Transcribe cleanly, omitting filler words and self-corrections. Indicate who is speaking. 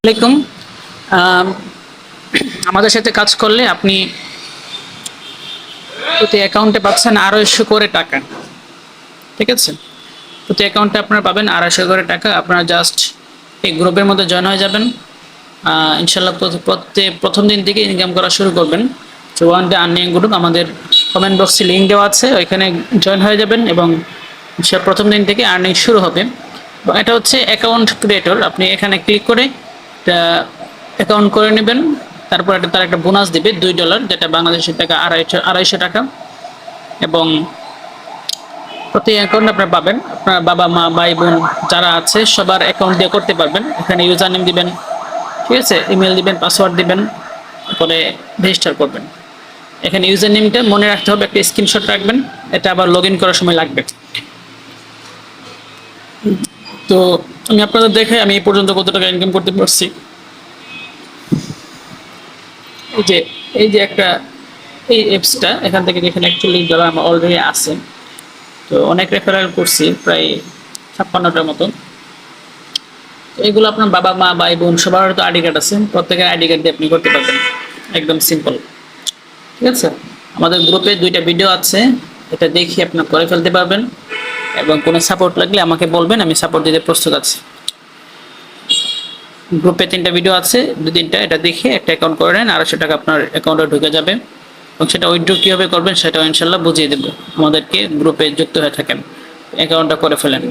Speaker 1: আলাইকুম। আম, আমাদের সাথে কাজ করলে আপনি প্রতি অ্যাকাউন্টে পাচ্ছেন 250 করে টাকা। ঠিক আছে, প্রতি অ্যাকাউন্টে আপনারা পাবেন 250 করে টাকা। আপনারা জাস্ট এই গ্রুপের মধ্যে জয়েন হয়ে যাবেন। ইনশাল্লাহ প্রথম দিন থেকে ইনকাম করা শুরু করবেন। তো ওয়ান ডে আর্নিং গ্রুপ আমাদের কমেন্ট বক্সে লিঙ্ক দেওয়া আছে, ওইখানে জয়েন হয়ে যাবেন এবং প্রথম দিন থেকে আর্নিং শুরু হবে। এবং এটা হচ্ছে অ্যাকাউন্ট ক্রিয়েটর। আপনি এখানে ক্লিক করে অ্যাকাউন্ট করে নেবেন। তারপর তার একটা বোনাস দিবে $2, যেটা বাংলাদেশের টাকা আড়াইশো টাকা। এবং প্রতি অ্যাকাউন্ট আপনারা পাবেন, আপনার বাবা মা ভাই বোন যারা আছে সবার অ্যাকাউন্ট দিয়ে করতে পারবেন। এখানে ইউজার নেম দিবেন, ঠিক আছে, ইমেল দিবেন, পাসওয়ার্ড দিবেন, তারপরে রেজিস্টার করবেন। এখানে ইউজার নেমটা মনে রাখতে হবে, একটা স্ক্রিনশট রাখবেন, এটা আবার লগ ইন করার সময় লাগবে। তো আমি আপনাদের দেখে আমি এই পর্যন্ত কত টাকা ইনকাম করতে পারছি। এই যে এই যে একটা এই অ্যাপসটা, এখান থেকে যেখানে $41 আমার অলরেডি আছে। তো অনেক রেফারেল করছি, প্রায় 56টার মতো। তো এগুলো আপনার বাবা মা ভাই বোন সবার তো আইডি কার্ড আছে, প্রত্যেকের আইডি কার্ড দিয়ে আপনি করতে পারবেন, একদম সিম্পল। ঠিক আছে, আমাদের গ্রুপে 2টা ভিডিও আছে, এটা দেখে আপনি করে ফেলতে পারবেন। এবং কোনো সাপোর্ট লাগলে আমাকে বলবেন, আমি সাপোর্ট দিতে প্রস্তুত আছি। গ্রুপে 3টা ভিডিও আছে, 2-3টা, এটা দেখে একটা অ্যাকাউন্ট করে নেন, 250 টাকা আপনার অ্যাকাউন্টে ঢুকে যাবে। এবং সেটা উইথড্র কীভাবে করবেন সেটাও ইনশাল্লাহ বুঝিয়ে দেবো। আমাদেরকে গ্রুপে যুক্ত হয়ে থাকেন, অ্যাকাউন্টটা করে ফেলেন।